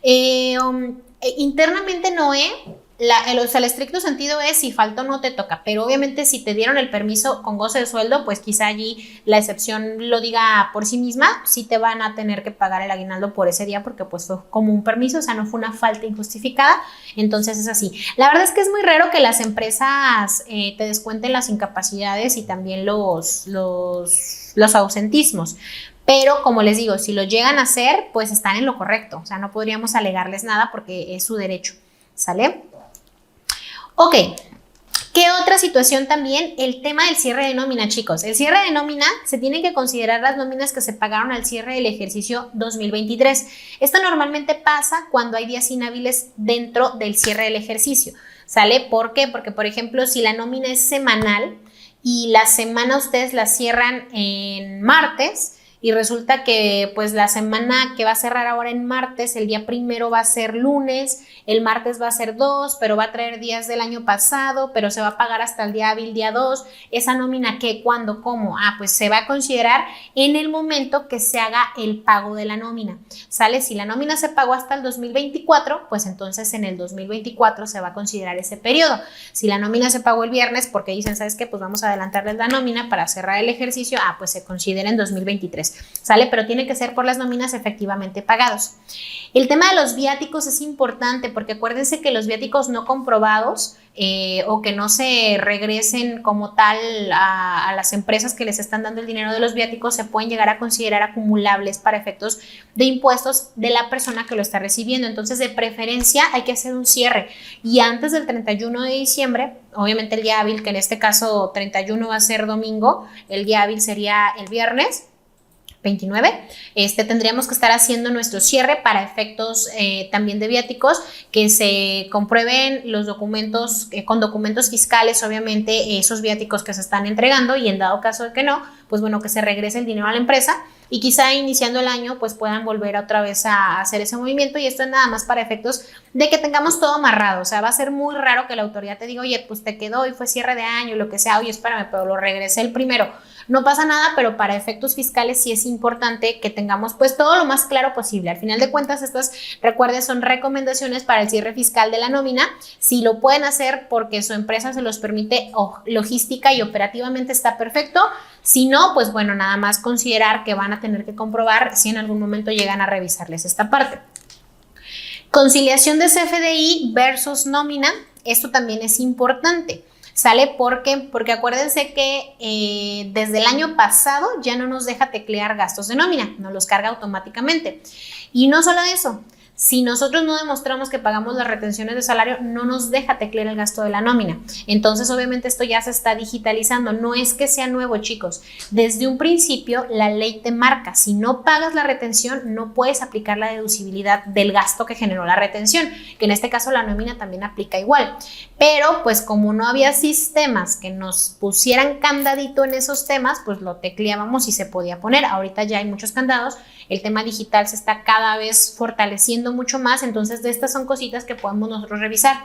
Internamente no o sea, el estricto sentido es si faltó no te toca, pero obviamente si te dieron el permiso con goce de sueldo, pues quizá allí la excepción lo diga por sí misma, sí te van a tener que pagar el aguinaldo por ese día porque pues fue como un permiso, o sea, no fue una falta injustificada, entonces es así. La verdad es que es muy raro que las empresas te descuenten las incapacidades y también los ausentismos. Pero como les digo, si lo llegan a hacer, pues están en lo correcto, o sea, no podríamos alegarles nada porque es su derecho, ¿sale? Ok, ¿qué otra situación también? El tema del cierre de nómina, chicos. El cierre de nómina, se tienen que considerar las nóminas que se pagaron al cierre del ejercicio 2023. Esto normalmente pasa cuando hay días inhábiles dentro del cierre del ejercicio, ¿sale? ¿Por qué? Porque, por ejemplo, si la nómina es semanal y la semana ustedes la cierran en martes, y resulta que pues la semana que va a cerrar ahora en martes, el día 1 va a ser lunes, el martes va a ser 2, pero va a traer días del año pasado, pero se va a pagar hasta el día hábil, día 2, esa nómina ¿qué? ¿Cuándo? ¿Cómo? Ah, pues se va a considerar en el momento que se haga el pago de la nómina, ¿sale? Si la nómina se pagó hasta el 2024, pues entonces en el 2024 se va a considerar ese periodo. Si la nómina se pagó el viernes porque dicen, ¿sabes qué? Pues vamos a adelantarles la nómina para cerrar el ejercicio, ah, pues se considera en 2023. ¿Sale? Pero tiene que ser por las nóminas efectivamente pagados. El tema de los viáticos es importante porque acuérdense que los viáticos no comprobados o que no se regresen como tal a las empresas que les están dando el dinero de los viáticos se pueden llegar a considerar acumulables para efectos de impuestos de la persona que lo está recibiendo. Entonces, de preferencia hay que hacer un cierre y antes del 31 de diciembre, obviamente el día hábil, que en este caso 31 va a ser domingo, el día hábil sería el viernes. 29, tendríamos que estar haciendo nuestro cierre para efectos también de viáticos, que se comprueben los documentos, con documentos fiscales, obviamente, esos viáticos que se están entregando, y en dado caso de que no, pues bueno, que se regrese el dinero a la empresa y quizá iniciando el año pues puedan volver otra vez a hacer ese movimiento, y esto es nada más para efectos de que tengamos todo amarrado. O sea, va a ser muy raro que la autoridad te diga, oye, pues te quedó y fue cierre de año, lo que sea, oye, espérame, pero lo regresé el primero. No pasa nada, pero para efectos fiscales sí es importante que tengamos pues todo lo más claro posible. Al final de cuentas, estas, recuerden, son recomendaciones para el cierre fiscal de la nómina. Si lo pueden hacer porque su empresa se los permite, logística y operativamente está perfecto. Si no, pues bueno, nada más considerar que van a tener que comprobar si en algún momento llegan a revisarles esta parte. Conciliación de CFDI versus nómina, esto también es importante. ¿Sale? Porque acuérdense que desde el año pasado ya no nos deja teclear gastos de nómina, nos los carga automáticamente. Y no solo eso, si nosotros no demostramos que pagamos las retenciones de salario, no nos deja teclear el gasto de la nómina. Entonces, obviamente, esto ya se está digitalizando. No es que sea nuevo, chicos. Desde un principio, la ley te marca, si no pagas la retención, no puedes aplicar la deducibilidad del gasto que generó la retención, que en este caso la nómina también aplica igual. Pero, pues, como no había sistemas que nos pusieran candadito en esos temas, pues lo tecleábamos y se podía poner. Ahorita ya hay muchos candados. El tema digital se está cada vez fortaleciendo mucho más, entonces de estas son cositas que podemos nosotros revisar.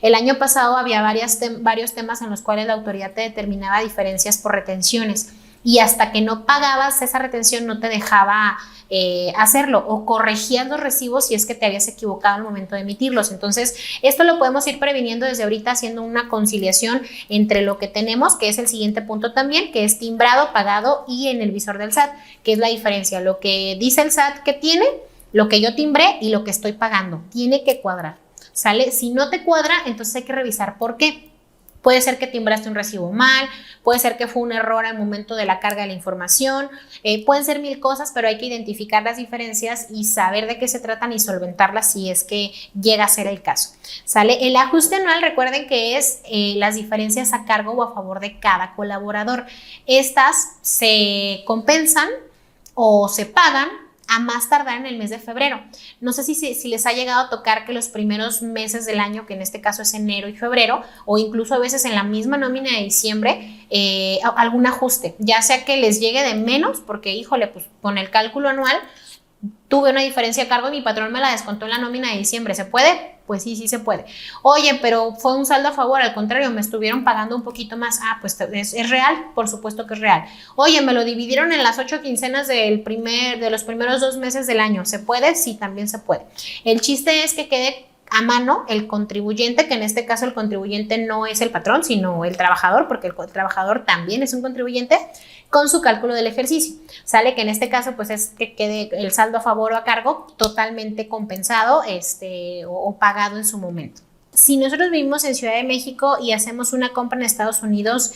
El año pasado había varios temas en los cuales la autoridad te determinaba diferencias por retenciones, y hasta que no pagabas esa retención no te dejaba hacerlo, o corregías los recibos si es que te habías equivocado al momento de emitirlos. Entonces esto lo podemos ir previniendo desde ahorita, haciendo una conciliación entre lo que tenemos, que es el siguiente punto también, que es timbrado, pagado, y en el visor del SAT, que es la diferencia, lo que dice el SAT que tiene, lo que yo timbré y lo que estoy pagando, tiene que cuadrar, ¿sale? Si no te cuadra, entonces hay que revisar por qué. Puede ser que timbraste un recibo mal, puede ser que fue un error al momento de la carga de la información, pueden ser mil cosas, pero hay que identificar las diferencias y saber de qué se tratan y solventarlas si es que llega a ser el caso, ¿sale? El ajuste anual, recuerden que es las diferencias a cargo o a favor de cada colaborador. Estas se compensan o se pagan a más tardar en el mes de febrero. No sé si les ha llegado a tocar que los primeros meses del año, que en este caso es enero y febrero, o incluso a veces en la misma nómina de diciembre, algún ajuste, ya sea que les llegue de menos, porque híjole, pues con el cálculo anual tuve una diferencia a cargo y mi patrón me la descontó en la nómina de diciembre. ¿Se puede? Pues sí, sí se puede. Oye, pero fue un saldo a favor, al contrario, me estuvieron pagando un poquito más. Ah, pues es real, por supuesto que es real. Oye, me lo dividieron en las 8 quincenas de los primeros 2 meses del año. ¿Se puede? Sí, también se puede. El chiste es que quede a mano el contribuyente, que en este caso el contribuyente no es el patrón, sino el trabajador, porque el trabajador también es un contribuyente, con su cálculo del ejercicio. Sale que en este caso pues es que quede el saldo a favor o a cargo totalmente compensado o pagado en su momento. Si nosotros vivimos en Ciudad de México y hacemos una compra en Estados Unidos,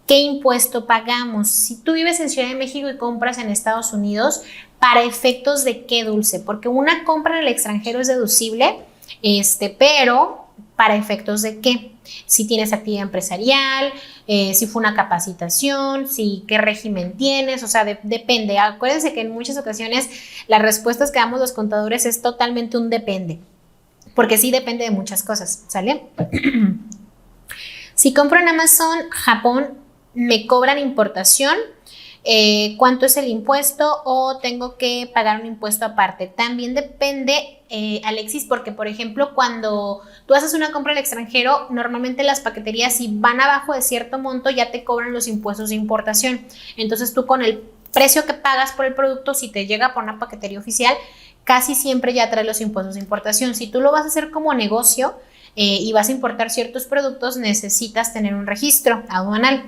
¿qué impuesto pagamos? Si tú vives en Ciudad de México y compras en Estados Unidos, ¿para efectos de qué, Dulce? Porque una compra en el extranjero es deducible, pero ¿para efectos de qué? Si tienes actividad empresarial, si fue una capacitación, qué régimen tienes, o sea, depende. Acuérdense que en muchas ocasiones las respuestas que damos los contadores es totalmente un depende, porque sí depende de muchas cosas, ¿sale? Si compro en Amazon, Japón, ¿me cobran importación? ¿Cuánto es el impuesto o tengo que pagar un impuesto aparte? También depende, Alexis, porque por ejemplo cuando tú haces una compra al extranjero, normalmente las paqueterías, si van abajo de cierto monto, ya te cobran los impuestos de importación. Entonces tú con el precio que pagas por el producto, si te llega por una paquetería oficial, casi siempre ya trae los impuestos de importación. Si tú lo vas a hacer como negocio, y vas a importar ciertos productos, necesitas tener un registro aduanal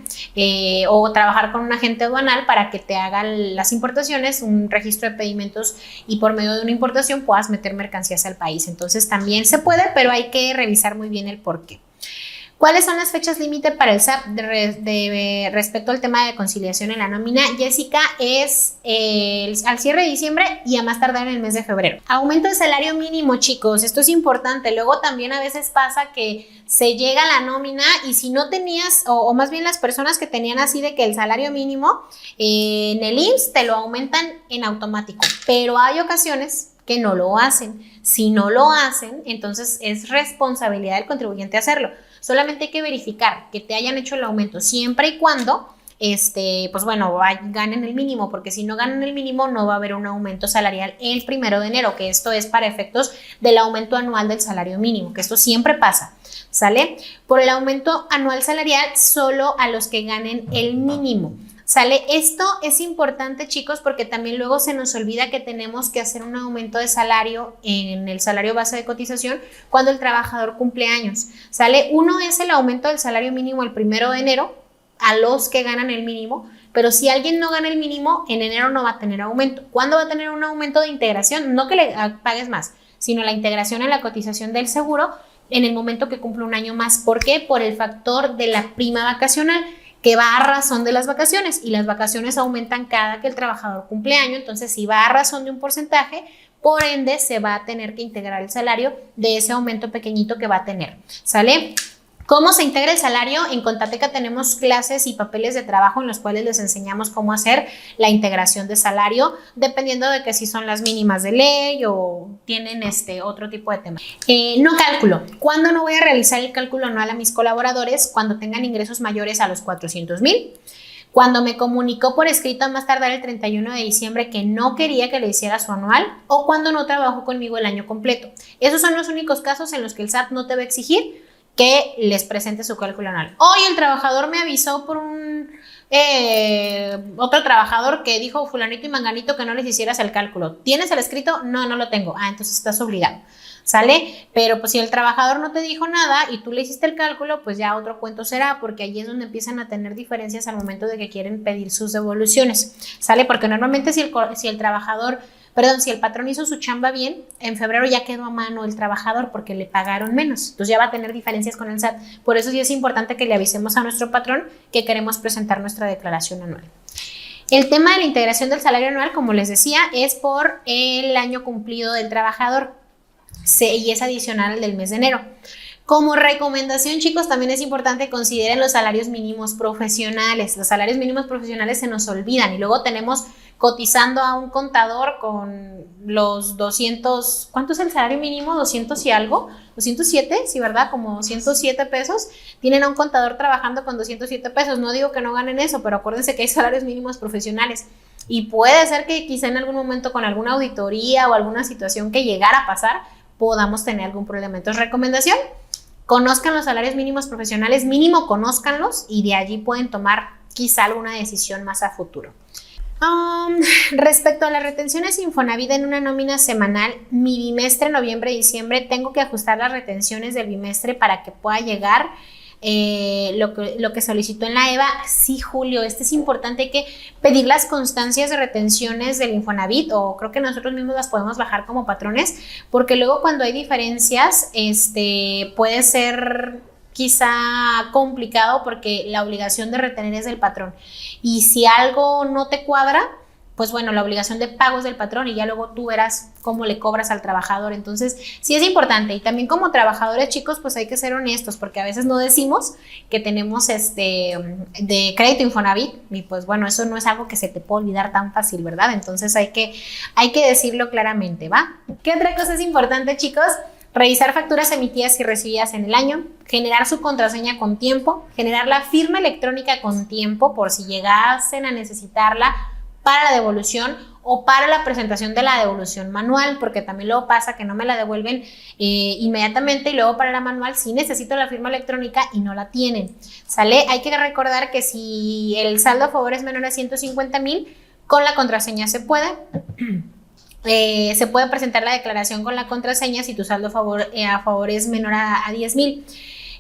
o trabajar con un agente aduanal para que te haga las importaciones, un registro de pedimentos, y por medio de una importación puedas meter mercancías al país. Entonces también se puede, pero hay que revisar muy bien el por qué. ¿Cuáles son las fechas límite para el SAT respecto al tema de conciliación en la nómina? Jessica, es al cierre de diciembre y a más tardar en el mes de febrero. Aumento de salario mínimo, chicos, esto es importante. Luego también a veces pasa que se llega a la nómina y si no tenías, o más bien las personas que tenían así de que el salario mínimo en el IMSS te lo aumentan en automático, pero hay ocasiones que no lo hacen. Si no lo hacen, entonces es responsabilidad del contribuyente hacerlo. Solamente hay que verificar que te hayan hecho el aumento siempre y cuando, pues bueno, ganen el mínimo, porque si no ganan el mínimo no va a haber un aumento salarial el 1 de enero, que esto es para efectos del aumento anual del salario mínimo, que esto siempre pasa, ¿sale? Por el aumento anual salarial solo a los que ganen el mínimo. ¿Sale? Esto es importante, chicos, porque también luego se nos olvida que tenemos que hacer un aumento de salario en el salario base de cotización cuando el trabajador cumple años. ¿Sale? Uno es el aumento del salario mínimo el 1 de enero a los que ganan el mínimo, pero si alguien no gana el mínimo, en enero no va a tener aumento. ¿Cuándo va a tener un aumento de integración? No que le pagues más, sino la integración en la cotización del seguro en el momento que cumple un año más. ¿Por qué? Por el factor de la prima vacacional, que va a razón de las vacaciones, y las vacaciones aumentan cada que el trabajador cumple año. Entonces si va a razón de un porcentaje, por ende se va a tener que integrar el salario de ese aumento pequeñito que va a tener, ¿sale? ¿Cómo se integra el salario? En Contateca tenemos clases y papeles de trabajo en los cuales les enseñamos cómo hacer la integración de salario, dependiendo de que si son las mínimas de ley o tienen otro tipo de tema. No cálculo. ¿Cuándo no voy a realizar el cálculo anual a mis colaboradores? Cuando tengan ingresos mayores a los 400,000. Cuando me comunicó por escrito a más tardar el 31 de diciembre que no quería que le hiciera su anual, o cuando no trabajó conmigo el año completo. Esos son los únicos casos en los que el SAT no te va a exigir que les presente su cálculo anual. Hoy el trabajador me avisó por otro trabajador que dijo fulanito y manganito que no les hicieras el cálculo. ¿Tienes el escrito? No, no lo tengo. Entonces estás obligado, ¿sale? Pero pues si el trabajador no te dijo nada y tú le hiciste el cálculo, pues ya otro cuento será, porque allí es donde empiezan a tener diferencias al momento de que quieren pedir sus devoluciones, ¿sale? Porque normalmente si el patrón hizo su chamba bien, en febrero ya quedó a mano el trabajador porque le pagaron menos. Entonces ya va a tener diferencias con el SAT. Por eso sí es importante que le avisemos a nuestro patrón que queremos presentar nuestra declaración anual. El tema de la integración del salario anual, como les decía, es por el año cumplido del trabajador y es adicional al del mes de enero. Como recomendación, chicos, también es importante que consideren los salarios mínimos profesionales. Los salarios mínimos profesionales se nos olvidan y luego tenemos cotizando a un contador con los 200, ¿cuánto es el salario mínimo? 200 y algo, 207, sí, ¿verdad? Como 107 pesos. Tienen a un contador trabajando con 207 pesos. No digo que no ganen eso, pero acuérdense que hay salarios mínimos profesionales. Y puede ser que quizá en algún momento con alguna auditoría o alguna situación que llegara a pasar, podamos tener algún problema. Entonces, recomendación: conozcan los salarios mínimos profesionales, mínimo conózcanlos y de allí pueden tomar quizá alguna decisión más a futuro. Respecto a las retenciones Infonavit en una nómina semanal, mi bimestre noviembre-diciembre, tengo que ajustar las retenciones del bimestre para que pueda llegar lo que solicitó en la EVA. Sí, Julio, es importante, hay que pedir las constancias de retenciones del Infonavit, o creo que nosotros mismos las podemos bajar como patrones, porque luego cuando hay diferencias, puede ser quizá complicado porque la obligación de retener es del patrón. Y si algo no te cuadra, pues bueno, la obligación de pago es del patrón y ya luego tú verás cómo le cobras al trabajador. Entonces, sí es importante. Y también como trabajadores, chicos, pues hay que ser honestos, porque a veces no decimos que tenemos de crédito Infonavit y pues bueno, eso no es algo que se te puede olvidar tan fácil, ¿verdad? Entonces hay que decirlo claramente, ¿va? ¿Qué otra cosa es importante, chicos? Revisar facturas emitidas y recibidas en el año, generar su contraseña con tiempo, generar la firma electrónica con tiempo por si llegasen a necesitarla para la devolución o para la presentación de la devolución manual, porque también luego pasa que no me la devuelven inmediatamente y luego para la manual sí necesito la firma electrónica y no la tienen, ¿sale? Hay que recordar que si el saldo a favor es menor a 150,000, con la contraseña se puede. Se puede presentar la declaración con la contraseña si tu saldo a favor es menor a 10,000.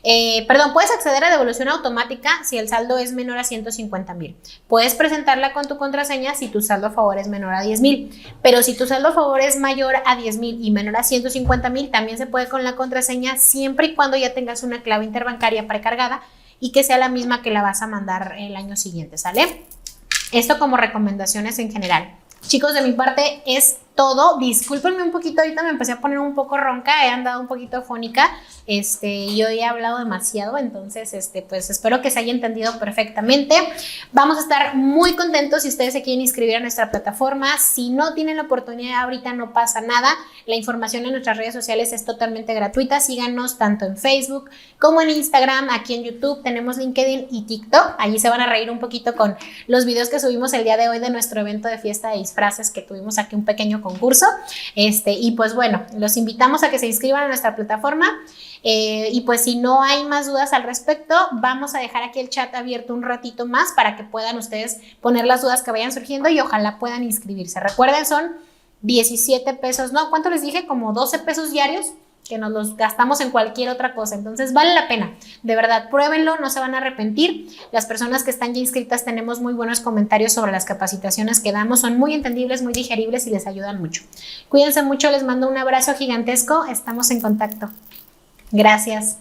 Puedes acceder a devolución automática si el saldo es menor a 150,000. Puedes presentarla con tu contraseña si tu saldo a favor es menor a 10,000. Pero si tu saldo a favor es mayor a 10,000 y menor a 150,000, también se puede con la contraseña siempre y cuando ya tengas una clave interbancaria precargada y que sea la misma que la vas a mandar el año siguiente, ¿sale? Esto como recomendaciones en general. Chicos, de mi parte es todo. Discúlpenme un poquito, ahorita me empecé a poner un poco ronca, he andado un poquito afónica, yo he hablado demasiado, entonces, pues espero que se haya entendido perfectamente. Vamos a estar muy contentos si ustedes se quieren inscribir a nuestra plataforma. Si no tienen la oportunidad ahorita, no pasa nada. La información en nuestras redes sociales es totalmente gratuita. Síganos tanto en Facebook como en Instagram, aquí en YouTube, tenemos LinkedIn y TikTok. Allí se van a reír un poquito con los videos que subimos el día de hoy de nuestro evento de fiesta de disfraces que tuvimos aquí, un pequeño concurso. Y pues bueno, los invitamos a que se inscriban a nuestra plataforma. Y pues si no hay más dudas al respecto, vamos a dejar aquí el chat abierto un ratito más para que puedan ustedes poner las dudas que vayan surgiendo y ojalá puedan inscribirse. Recuerden, son 17 pesos, ¿no? ¿Cuánto les dije? Como 12 pesos diarios que nos los gastamos en cualquier otra cosa, entonces vale la pena, de verdad, pruébenlo, no se van a arrepentir. Las personas que están ya inscritas tenemos muy buenos comentarios sobre las capacitaciones que damos, son muy entendibles, muy digeribles y les ayudan mucho. Cuídense mucho, les mando un abrazo gigantesco, estamos en contacto. Gracias.